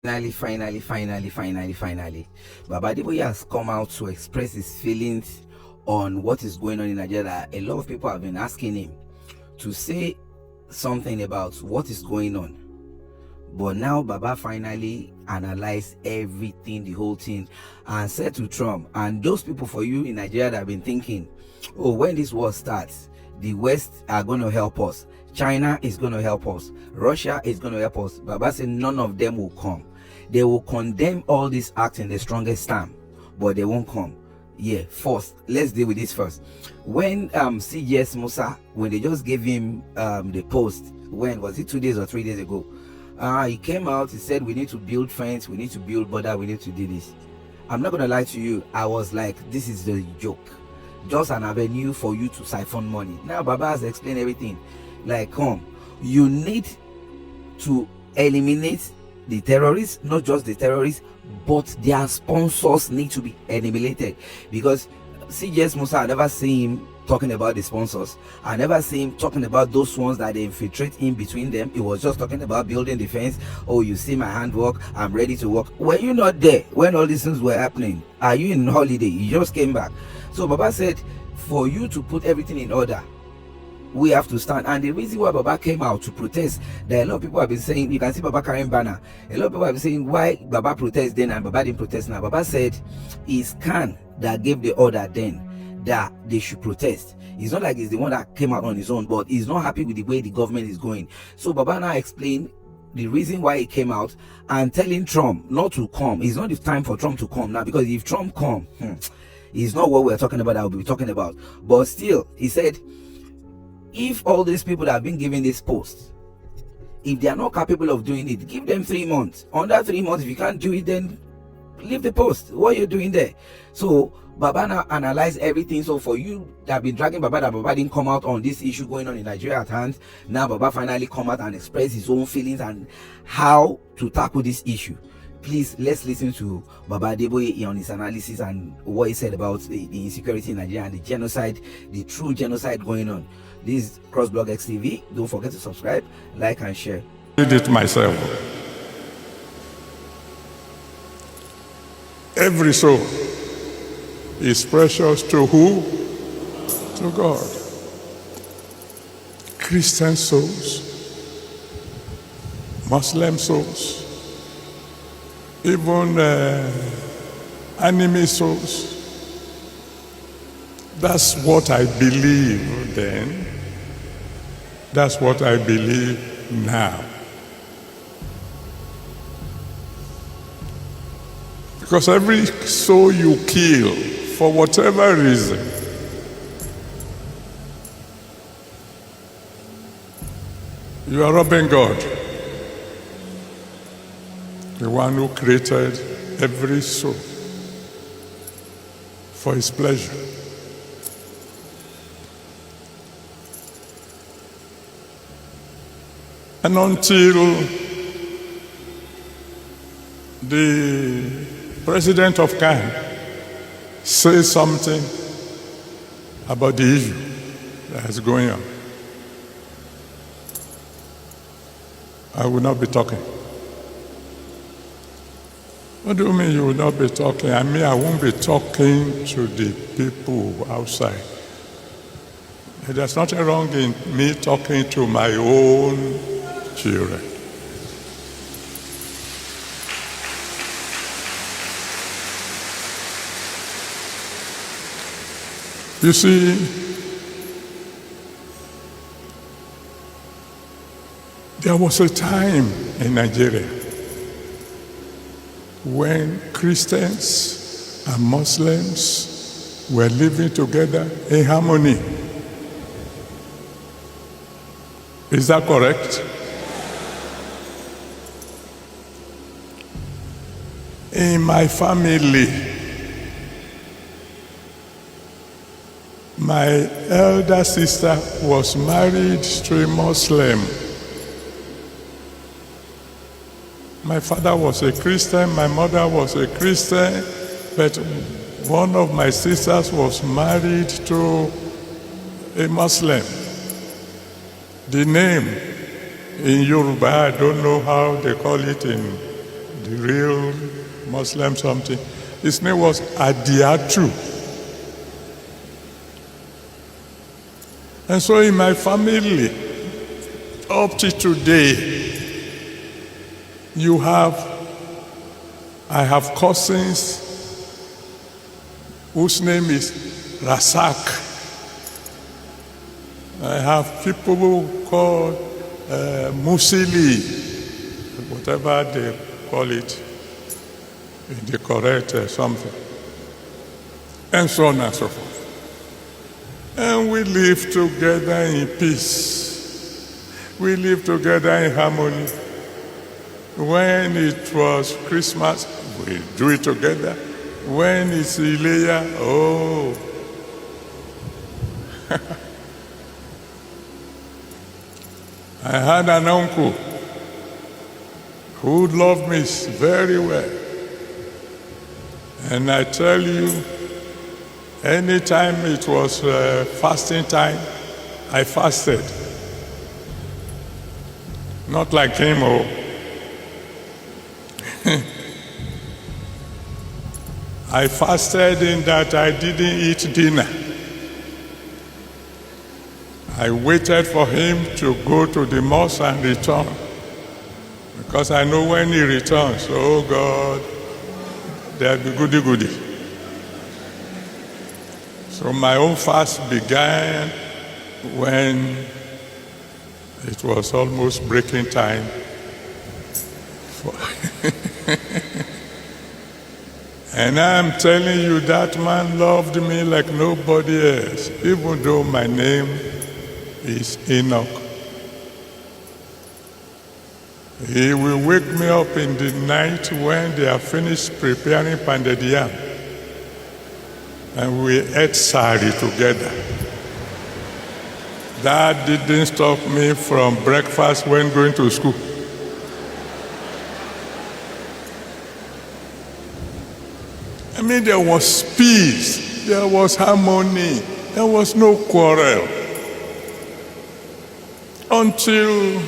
Finally, Baba Adeboye has come out to express his feelings on what is going on in Nigeria. A lot of people have been asking him to say something about what is going on. But now Baba finally analyzed everything, the whole thing, and said to Trump, and those people for you in Nigeria that have been thinking, oh, when this war starts, the West are going to help us. China is going to help us. Russia is going to help us. Baba said none of them will come. They will condemn all these acts in the strongest term, but they won't come. Yeah, first, let's deal with this first. When CGS Musa, when they just gave him the post, when was it, 2 days or 3 days ago, he came out, he said we need to build fence, we need to build border, we need to do this. I'm not going to lie to you, I was like, this is the joke. Just an avenue for you to siphon money. Now Baba has explained everything. Like, come, you need to eliminate the terrorists, not just the terrorists, but their sponsors need to be eliminated. Because CGS Musa, I never seen him talking about the sponsors. I never seen him talking about those ones that they infiltrate in between them. He was just talking about building defense. Oh, you see my handwork, I'm ready to work. Were you not there when all these things were happening? Are you in holiday? You just came back. So Baba said, for you to put everything in order, we have to stand. And the reason why Baba came out to protest, that a lot of people have been saying, you can see Baba carrying banner, a lot of people have been saying, why Baba protest then and Baba didn't protest now? Baba said it's Khan that gave the order then that they should protest. It's not like he's the one that came out on his own, but he's not happy with the way the government is going. So Baba now explained the reason why he came out and telling Trump not to come. It's not the time for Trump to come now, because if Trump come, it's not what we're talking about that we'll be talking about. But still, he said, if all these people that have been given this post, if they are not capable of doing it, give them 3 months. Under 3 months, if you can't do it, then leave the post. What are you doing there? So Baba now analyzed everything. So for you that have been dragging Baba, that Baba didn't come out on this issue going on in Nigeria at hand, now Baba finally come out and express his own feelings and how to tackle this issue. Please, let's listen to Baba Adeboye on his analysis and what he said about the insecurity in Nigeria and the genocide, the true genocide going on. This is CrossBlogxTV. Don't forget to subscribe, like, and share. I did it myself. Every soul is precious to who? To God. Christian souls, Muslim souls, even enemy souls. That's what I believe then. That's what I believe now. Because every soul you kill, for whatever reason, you are robbing God, the one who created every soul for his pleasure. And until the president of Khan says something about the issue that is going on, I will not be talking. What do you mean you will not be talking? I mean, I won't be talking to the people outside. There's nothing wrong in me talking to my own children. You see, there was a time in Nigeria when Christians and Muslims were living together in harmony. Is that correct? In my family, my elder sister was married to a Muslim. My father was a Christian, my mother was a Christian, but one of my sisters was married to a Muslim. The name in Yoruba, I don't know how they call it in the real Muslim something. His name was Adiatu. And so in my family, up to today, I have cousins whose name is Rasak. I have people who call Musili, whatever they call it, in the correct something, and so on and so forth. And we live together in peace. We live together in harmony. When it was Christmas, we do it together. When it's Ileya, oh. I had an uncle who loved me very well. And I tell you, anytime it was fasting time, I fasted. Not like him, oh. I fasted in that I didn't eat dinner. I waited for him to go to the mosque and return. Because I know when he returns, oh God, there'll be goody. So my own fast began when it was almost breaking time. And I'm telling you, that man loved me like nobody else, even though my name is Enoch. He will wake me up in the night when they are finished preparing pounded yam, and we ate sari together. That didn't stop me from breakfast when going to school. I mean, there was peace, there was harmony, there was no quarrel. Until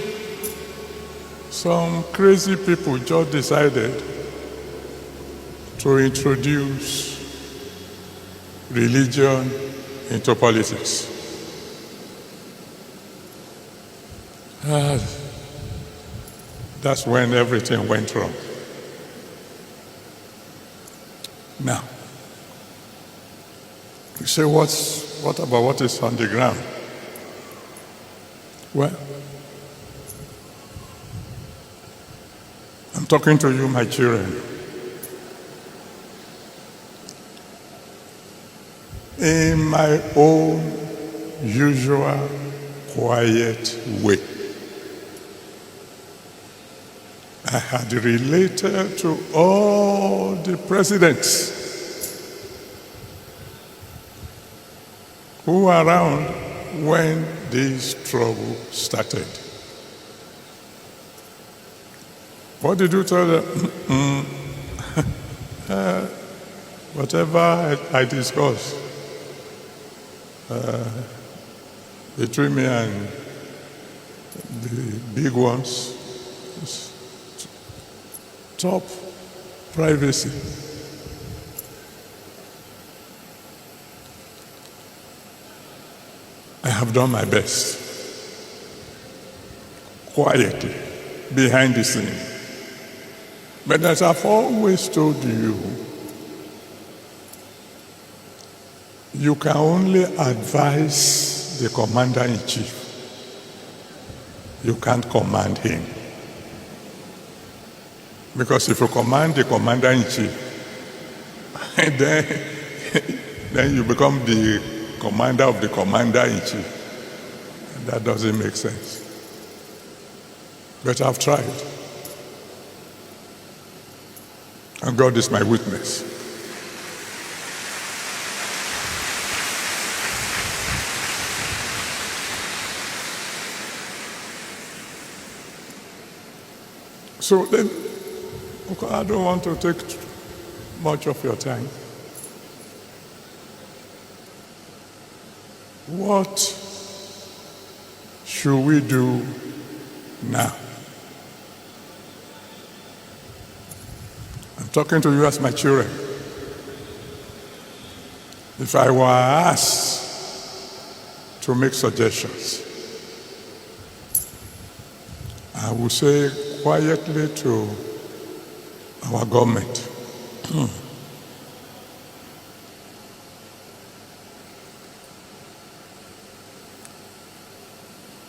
some crazy people just decided to introduce religion into politics. That's when everything went wrong. Now, you say, what about what is on the ground? Well, I'm talking to you, my children. In my own usual quiet way, I had related to all the presidents who were around when this trouble started. What did you tell them? Whatever I discussed between me and the big ones, top privacy. I have done my best, quietly, behind the scene. But as I've always told you, you can only advise the commander-in-chief. You can't command him. Because if you command the commander-in-chief, then you become the commander of the commander-in-chief. That doesn't make sense. But I've tried. And God is my witness. So then, I don't want to take much of your time. What should we do now? I'm talking to you as my children. If I were asked to make suggestions, I would say quietly to our government,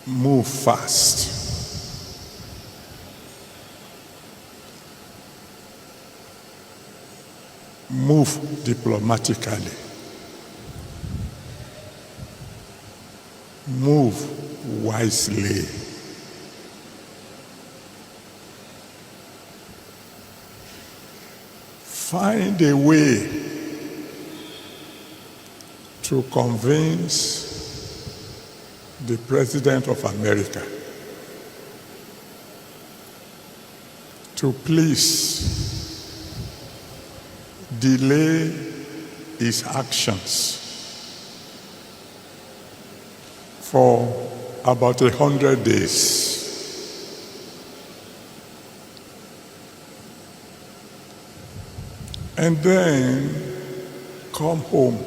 move fast. Move diplomatically. Move wisely. Find a way to convince the President of America to please delay his actions for about 100 days. And then come home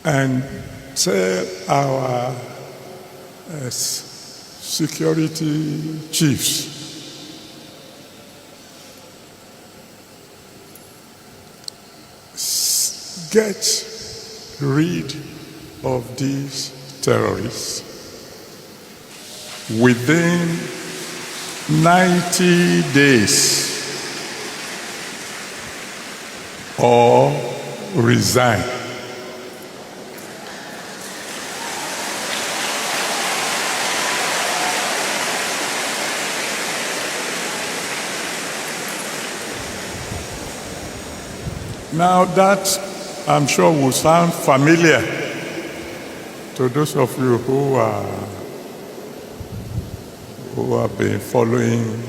and tell our security chiefs get rid of these terrorists within 90 days or resign. Now that, I'm sure, will sound familiar to those of you who have been following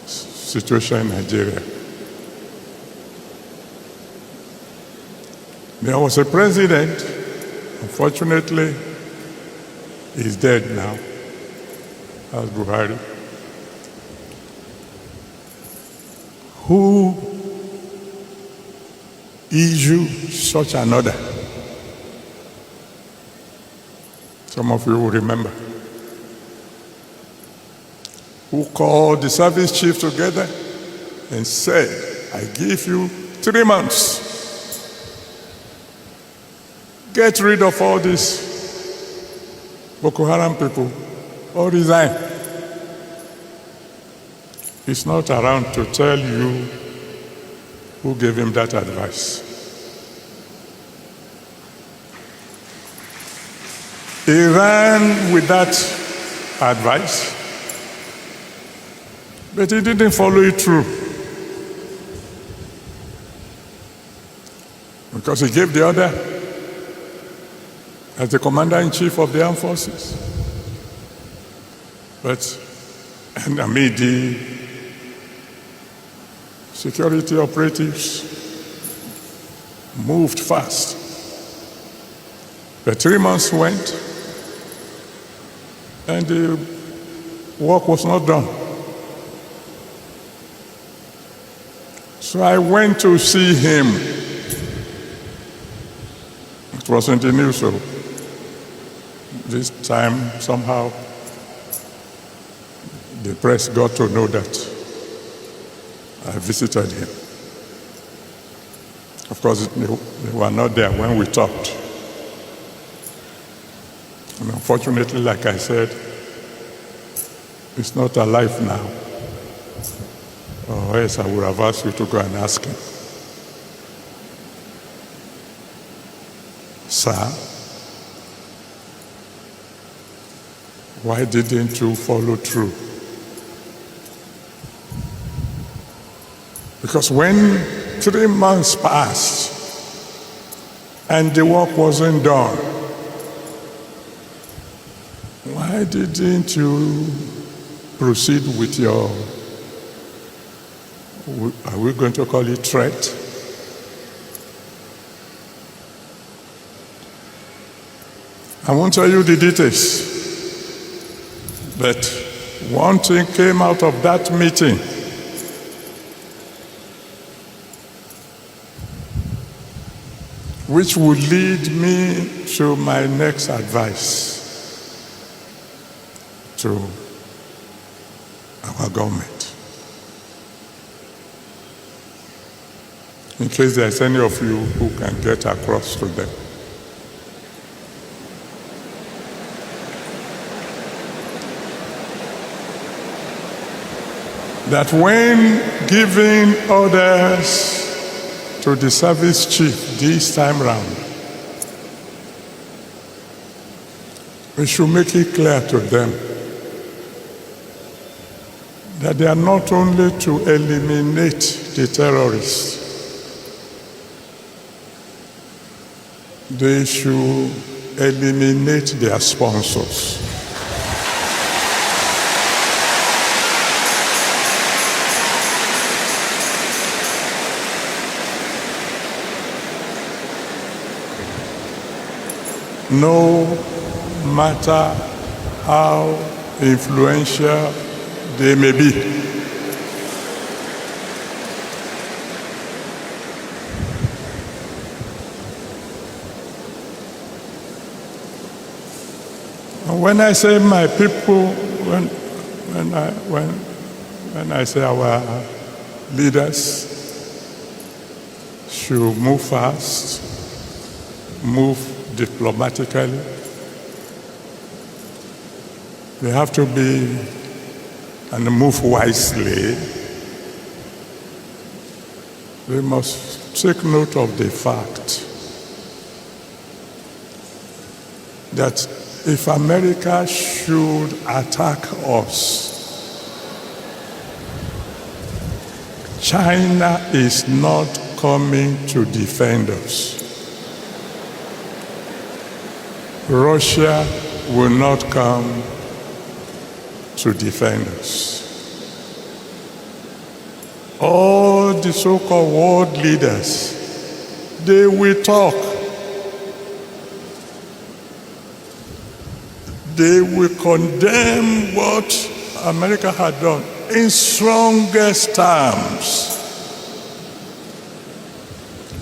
situation in Nigeria. There was a president, unfortunately, he's dead now, that's Buhari, who issued such an order. Some of you will remember. Who called the service chief together and said, I give you 3 months. Get rid of all these Boko Haram people or resign. He's not around to tell you who gave him that advice. He ran with that advice, but he didn't follow it through. Because he gave the order as the commander-in-chief of the armed forces. But, the security operatives moved fast. But 3 months went, and the work was not done. So I went to see him. It was in the news, so this time somehow the press got to know that I visited him. Of course, they were not there when we talked. And unfortunately, like I said, he's not alive now. Or else I would have asked you to go and ask him. Sir, why didn't you follow through? Because when 3 months passed and the work wasn't done, why didn't you proceed with your, are we going to call it threat? I won't tell you the details, But one thing came out of that meeting. Which will lead me to my next advice to our government. In case there's any of you who can get across to them. That when giving orders to the service chief this time round, we should make it clear to them that they are not only to eliminate the terrorists, they should eliminate their sponsors. No matter how influential they may be. And when I say my people, when I say our leaders should move fast, move diplomatically, they have to be and move wisely. They must take note of the fact that if America should attack us, China is not coming to defend us. Russia will not come to defend us. All the so-called world leaders, they will talk. They will condemn what America had done in strongest terms.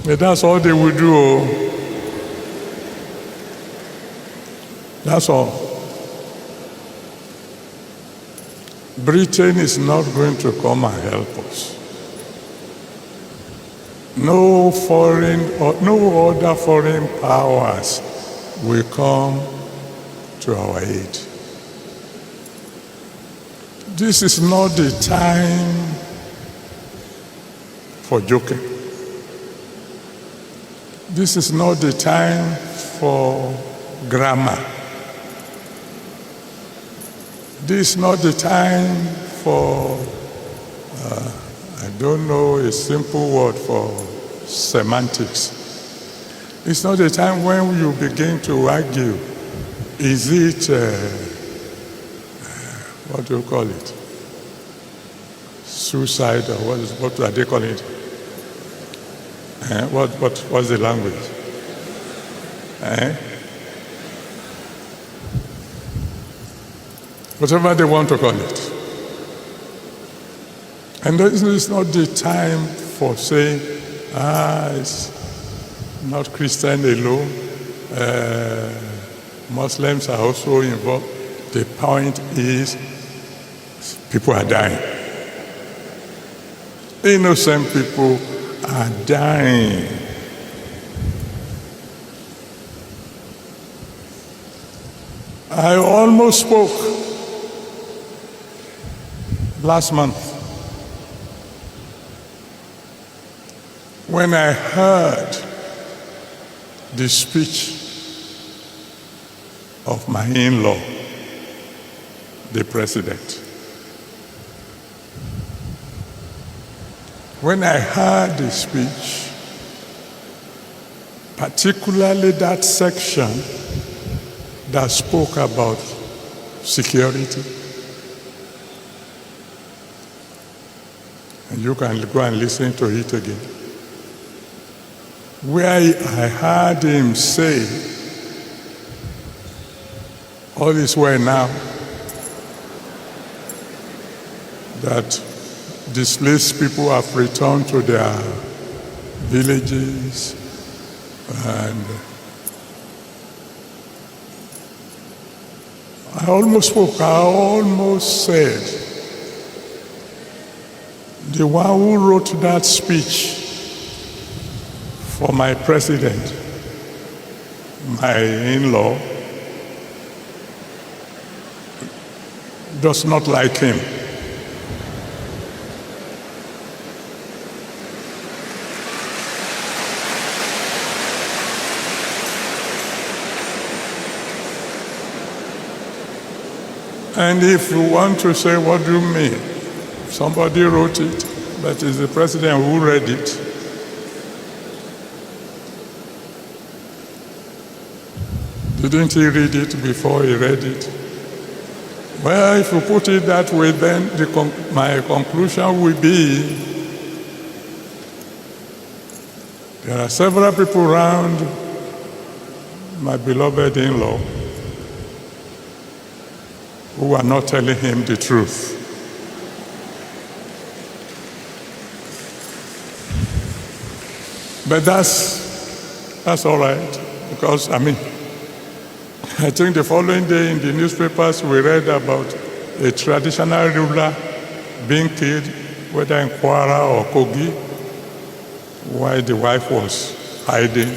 But that's all they will do. That's all. Britain is not going to come and help us. No other foreign powers will come to our aid. This is not the time for joking. This is not the time for grammar. This is not the time for, I don't know a simple word for semantics. It's not the time when you begin to argue. Is it, what do you call it? Suicide, or what are they calling it? What's the language? Whatever they want to call it. And this is not the time for saying, it's not Christian alone. Muslims are also involved. The point is, people are dying. Innocent people are dying. I almost spoke last month when I heard the speech of my in-law, the president. When I heard the speech, particularly that section that spoke about security, and you can go and listen to it again, where I heard him say, all is well now, that displaced people have returned to their villages, and I almost said, the one who wrote that speech for my president, my in-law, does not like him. And if you want to say, what do you mean? Somebody wrote it, but it's the president who read it. Didn't he read it before he read it? Well, if you put it that way, then my conclusion will be there are several people around my beloved in-law who are not telling him the truth. But that's all right, because, I think the following day in the newspapers we read about a traditional ruler being killed, whether in Kwara or Kogi, while the wife was hiding